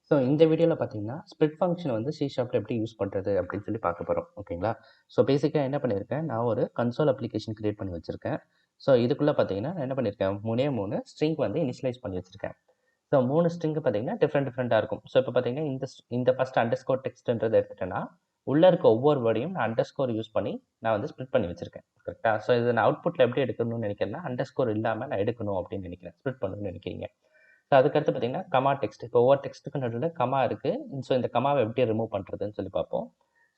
So இந்த வீடியோவில் பார்த்தீங்கன்னா ஸ்ப்ளிட் ஃபங்க்ஷன் வந்து சி ஷார்ப்பில் எப்படி யூஸ் பண்ணுறது அப்படின்னு சொல்லி பார்க்க போகிறோம். ஓகேங்களா? ஸோ பேசிக்காக என்ன பண்ணியிருக்கேன், நான் ஒரு கன்சோல் அப்ளிகேஷன் கிரியேட் பண்ணி வச்சுருக்கேன். ஸோ இதுக்குள்ளே பார்த்தீங்கன்னா நான் என்ன பண்ணியிருக்கேன், மூணு ஸ்ட்ரிங் வந்து இனிஷியலைஸ் பண்ணி வச்சுருக்கேன். ஸோ 3 ஸ்ட்ரிங்கு பார்த்தீங்கன்னா டிஃப்ரெண்ட்டாக இருக்கும். ஸோ இப்போ பார்த்தீங்கன்னா இந்த ஃபஸ்ட் அண்டர்ஸ்கோர் டெக்ஸ்ட்ன்றதை எடுத்துட்டேன்னா உள்ளே இருக்க ஒவ்வொரு வேர்டையும் நான் அண்டர்ஸ்கோர் யூஸ் பண்ணி நான் வந்து ஸ்ப்ளிட் பண்ணி வச்சிருக்கேன். கரெக்டாக? ஸோ இது நான் அவுட்புட்டில் எப்படி எடுக்கணும்னு நினைக்கிறேன்னா அண்டர்ஸ்கோர் இல்லாமல் நான் எடுக்கணும் அப்படின்னு நினைக்கிறேன், ஸ்ப்ளிட் பண்ணணும்னு நினைக்கிறீங்க. ஸோ அதுக்கடுத்து பார்த்தீங்கன்னா கமா டெக்ஸ்ட். இப்போ ஒவ்வொரு டெக்ஸ்ட்டுக்கு நடுவில் கமா இருக்குது. ஸோ இந்த கமாவை எப்படி ரிமூவ் பண்ணுறதுன்னு சொல்லி பார்ப்போம்.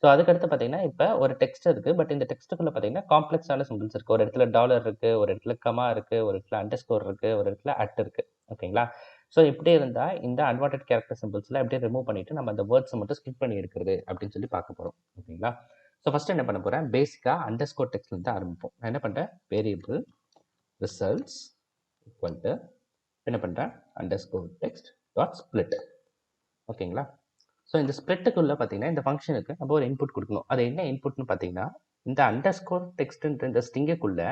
ஸோ அதுக்கடுத்து பார்த்தீங்கன்னா இப்போ ஒரு டெக்ஸ்ட் இருக்குது. பட் இந்த டெக்ஸ்ட்டுக்குள்ளே பார்த்தீங்கன்னா காம்ப்ளெக்ஸான சிம்பிள்ஸ் இருக்குது. ஒரு இடத்துல டாலர் இருக்குது, ஒரு இடத்துல கமா இருக்குது, ஒரு இடத்துல அண்டர்ஸ்கோர் இருக்குது, ஒரு இடத்துல அட் இருக்குது. ஓகேங்களா? ஸோ இப்படி இருந்தால் இந்த அன்வான்டட் கேரக்டர் சிம்பிள்ஸ்லாம் எப்படியே ரிமூவ் பண்ணிவிட்டு நம்ம அந்த வேர்ட்ஸை மட்டும் ஸ்கிப் பண்ணி எடுக்கிறது அப்படின்னு சொல்லி பார்க்க போகிறோம். ஓகேங்களா? ஸோ ஃபஸ்ட்டு என்ன பண்ண போகிறேன், பேசிக்காக அண்டர்ஸ்கோர் டெக்ஸ்ட்லேருந்து ஆரம்பிப்போம். நான் என்ன பண்ணுறேன், வேரியபிள் ரிசல்ட்ஸ் ஈக்குவல் டு என்ன பண்ணுறேன், அண்டர்ஸ்கோர் டெக்ஸ்ட் டாட் ஸ்பிளிட். ஓகேங்களா? ஸோ இந்த ஸ்பிளிட்டுக்குள்ளே பார்த்தீங்கன்னா இந்த ஃபங்க்ஷனுக்கு நம்ம ஒரு இன்புட் கொடுக்கணும். அது என்ன இன்புட்னு பார்த்தீங்கன்னா இந்த அண்டர்ஸ்கோர் டெக்ஸ்ட்ன்ற இந்த ஸ்ட்ரிங்குக்குள்ளே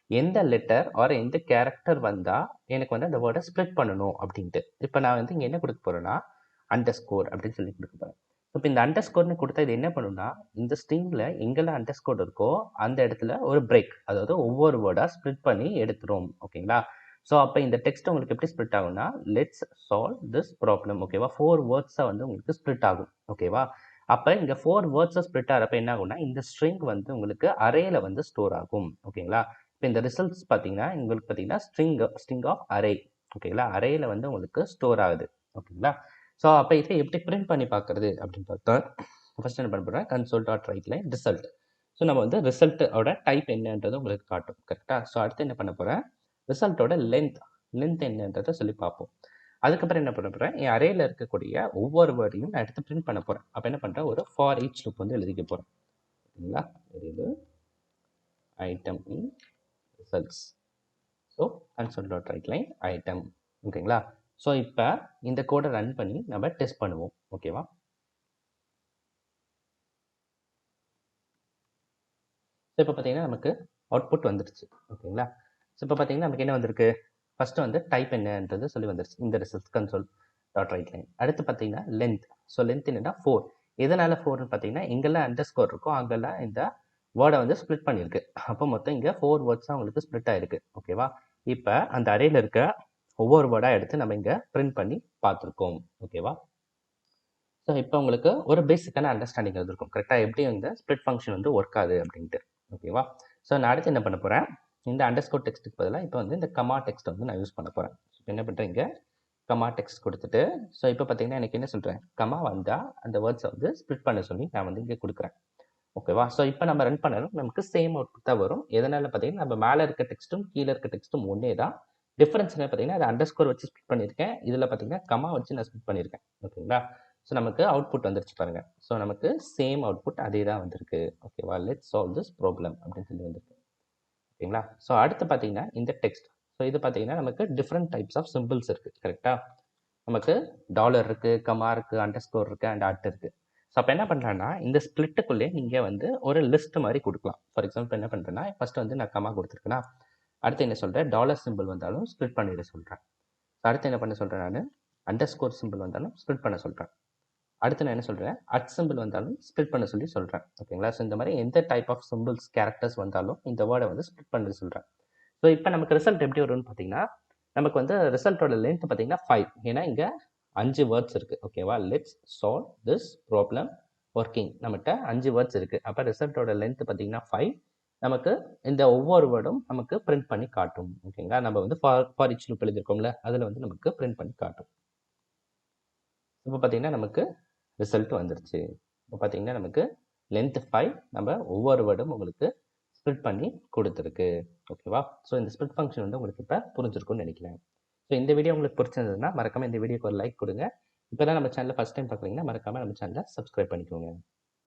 எந்த லெட்டர் ஆர் எந்த கேரக்டர் வந்தால் எனக்கு வந்து அந்த வேர்டை ஸ்ப்ளிட் பண்ணணும் அப்படின்ட்டு. இப்போ நான் வந்து இங்கே என்ன கொடுக்க போகிறேன்னா அண்டர்ஸ்கோர் அப்படின்னு சொல்லி கொடுக்க போகிறேன். இப்போ இந்த அண்டர்ஸ்கோர்னு கொடுத்தா இது என்ன பண்ணுன்னா இந்த ஸ்ட்ரிங்கில் எங்கெல்லாம் அண்டர்ஸ்கோர் இருக்கோ அந்த இடத்துல ஒரு பிரேக், அதாவது ஒவ்வொரு வேர்டாக ஸ்ப்ளிட் பண்ணி எடுத்துரும். ஓகேங்களா? ஸோ அப்போ இந்த டெக்ஸ்ட் உங்களுக்கு எப்படி ஸ்ப்ளிட் ஆகும்னா லெட்ஸ் சால்வ் திஸ் ப்ராப்ளம். ஓகேவா? 4 வேர்ட்ஸாக வந்து உங்களுக்கு ஸ்ப்ளிட் ஆகும். ஓகேவா? அப்போ இங்கே 4 வேர்ட்ஸாக ஸ்ப்ளிட் ஆகிறப்ப என்ன ஆகும்னா இந்த ஸ்ட்ரிங் வந்து உங்களுக்கு அரேல வந்து ஸ்டோர் ஆகும். ஓகேங்களா? இப்போ இந்த ரிசல்ட்ஸ் பார்த்தீங்கன்னா உங்களுக்கு பார்த்தீங்கன்னா ஸ்ட்ரிங் ஆஃப் அரே. ஓகேங்களா? அரேல வந்து உங்களுக்கு ஸ்டோர் ஆகுது. ஓகேங்களா? ஸோ அப்போ இதை எப்படி பிரிண்ட் பண்ணி பார்க்குறது அப்படின்னு பார்த்தா ஃபர்ஸ்ட் என்ன பண்ண போகிறேன், console dot right line result. So நம்ம வந்து ரிசல்ட்டோட டைப் என்னன்றது உங்களுக்கு காட்டும். கரெக்டாக? ஸோ அடுத்து என்ன பண்ண போகிறேன், ரிசல்ட்டோட லென்த் என்னன்றதை சொல்லி பார்ப்போம். அதுக்கப்புறம் என்ன பண்ண போகிறேன், என் அரேல இருக்கக்கூடிய ஒவ்வொரு வேர்டையும் நான் எடுத்து பிரிண்ட் பண்ண போகிறேன். அப்போ என்ன பண்ணுறேன், ஒரு ஃபார் ஈச் லூப் வந்து எழுதிக்க போகிறேன். ஓகேங்களா? இது ஐட்டம் இன் results. So console dot right line item. ஓகேங்களா? ஸோ இப்போ இந்த கோடை ரன் பண்ணி நம்ம டெஸ்ட் பண்ணுவோம். ஓகேவா? ஸோ இப்போ பார்த்தீங்கன்னா நமக்கு அவுட்புட் வந்துடுச்சு. ஓகேங்களா? ஸோ இப்போ பார்த்தீங்கன்னா நமக்கு என்ன வந்திருக்கு, ஃபஸ்ட்டு வந்து டைப் என்னன்றது சொல்லி வந்துருச்சு இந்த result console dot right line. அடுத்து பார்த்தீங்கன்னா லென்த். ஸோ லென்த் என்னன்னா 4. எதனால் 4ன்னு பார்த்தீங்கன்னா எங்கெல்லாம் அண்டர்ஸ்கோர் இருக்கோ அங்கெல்லாம் இந்த வேர்டை வந்து ஸ்ப்ளிட் பண்ணியிருக்கு. அப்போ மொத்தம் இங்கே 4 வேர்ட்ஸாக உங்களுக்கு ஸ்ப்ளிட் ஆகிருக்கு. ஓகேவா? இப்போ அந்த அரேல இருக்க ஒவ்வொரு வேர்டாக எடுத்து நம்ம இங்கே பிரிண்ட் பண்ணி பார்த்துருக்கோம். ஓகேவா? ஸோ இப்போ உங்களுக்கு ஒரு பேசிக்கான அண்டர்ஸ்டாண்டிங் இருக்கும். கரெக்டாக எப்படி இந்த ஸ்ப்ளிட் ஃபங்க்ஷன் வந்து ஒர்க் ஆகுது அப்படின்ட்டு. ஓகேவா? ஸோ நான் அடுத்து என்ன பண்ண போகிறேன், இந்த அண்டர்ஸ்கோர் டெக்ஸ்ட்டுக்கு பதிலாக இப்போ வந்து இந்த கமா டெக்ஸ்ட் வந்து நான் யூஸ் பண்ண போகிறேன். இப்போ என்ன பண்ணுறேன், இங்கே கமா டெக்ஸ்ட் கொடுத்துட்டு ஸோ இப்போ பார்த்தீங்கன்னா எனக்கு என்ன சொல்கிறேன், கமா வந்தால் அந்த வேர்ட்ஸை வந்து ஸ்ப்ளிட் பண்ண சொல்லி நான் வந்து இங்கே கொடுக்குறேன். ஓகேவா? ஸோ இப்போ நம்ம ரன் பண்ணணும், நமக்கு சேம் அவுட்புட் தான் வரும். எதனால் பார்த்தீங்கன்னா நம்ம மேலே இருக்க டெக்ஸ்ட்டும் கீழே இருக்க டெக்ஸ்ட்டும் ஒன்றே தான். டிஃப்ரென்ஸ் என்ன பார்த்தீங்கன்னா அது அண்டர்ஸ்கோர் வச்சு ஸ்ப்ளிட் பண்ணியிருக்கேன், இதில் பார்த்தீங்கன்னா கமா வச்சு நான் ஸ்ப்ளிட் பண்ணியிருக்கேன். ஓகேங்களா? ஸோ நமக்கு அவுட்புட் வந்துருச்சு பாருங்க. ஸோ நமக்கு சேம் அவுட்புட் அதே தான் வந்திருக்கு. ஓகேவா? லெட்ஸ் சால்வ் திஸ் ப்ராப்ளம் அப்படின்னு சொல்லி வந்திருக்கு. ஓகேங்களா? ஸோ அடுத்து பார்த்தீங்கன்னா இந்த டெக்ஸ்ட். ஸோ இது பார்த்தீங்கன்னா நமக்கு டிஃப்ரெண்ட் டைப்ஸ் ஆஃப் சிம்பிள்ஸ் இருக்குது. கரெக்டாக? நமக்கு டாலர் இருக்குது, கமா இருக்குது, அண்டர்ஸ்கோர் இருக்குது அண்ட் அட் இருக்குது. ஸோ அப்போ என்ன பண்ணுறேன்னா இந்த ஸ்ப்ளிட்டுக்குள்ளே நீங்கள் வந்து ஒரு லிஸ்ட் மாதிரி கொடுக்கலாம். ஃபார் எக்ஸாம்பிள் என்ன பண்ணுறேன்னா ஃபஸ்ட்டு வந்து நான் கமா கொடுத்துருக்கேன்னா அடுத்து என்ன சொல்கிறேன், டாலர் சிம்பிள் வந்தாலும் ஸ்ப்ளிட் பண்ணிட சொல்கிறேன். அடுத்து என்ன பண்ண சொல்கிறேன், நான் அண்டர்ஸ்கோர் சிம்பிள் வந்தாலும் ஸ்ப்ளிட் பண்ண சொல்கிறேன். அடுத்து நான் என்ன சொல்கிறேன், அட் சிம்பிள் வந்தாலும் ஸ்ப்ளிட் பண்ண சொல்லி சொல்கிறேன். ஓகேங்களா? ஸோ இந்த மாதிரி எந்த டைப் ஆஃப் சிம்பிள்ஸ் கேரக்டர்ஸ் வந்தாலும் இந்த வேர்டை வந்து ஸ்ப்ளிட் பண்ண சொல்கிறேன். ஸோ இப்போ நமக்கு ரிசல்ட் எப்படி வரும்னு பார்த்தீங்கன்னா நமக்கு வந்து ரிசல்ட்டோட லென்த் பார்த்தீங்கன்னா 5. ஏன்னா இங்கே 5 வேர்ட்ஸ் இருக்குது. ஓகேவா? Let's solve this problem working. நம்மகிட்ட 5 வேர்ட்ஸ் இருக்குது. அப்போ ரிசல்ட்டோட லென்த் பார்த்தீங்கன்னா 5. நமக்கு இந்த ஒவ்வொரு வேர்டும் நமக்கு பிரிண்ட் பண்ணி காட்டும். ஓகேங்களா? நம்ம வந்து ஃபார் ஈச் லூப் எழுதியிருக்கோம்ல அதில் வந்து நமக்கு பிரிண்ட் பண்ணி காட்டும். இப்போ பார்த்தீங்கன்னா நமக்கு ரிசல்ட் வந்துருச்சு. இப்போ பார்த்தீங்கன்னா நமக்கு லென்த் 5, நம்ம ஒவ்வொரு வேர்டும் உங்களுக்கு ஸ்ப்ளிட் பண்ணி கொடுத்துருக்கு. ஓகேவா? ஸோ இந்த ஸ்ப்ளிட் ஃபங்க்ஷன் வந்து உங்களுக்கு இப்போ புரிஞ்சிருக்கும்னு நினைக்கிறேன். ஸோ இந்த வீடியோ உங்களுக்கு பிடிச்சிருந்ததுன்னா மறக்காமல் இந்த வீடியோக்கு ஒரு லைக் கொடுங்க. இப்போ தான் நம்ம சேனலில் ஃபஸ்ட் டைம் பார்க்குறீங்கன்னா மறக்காமல் நம்ம சேனலை சப்ஸ்கிரைப் பண்ணிக்கோங்க.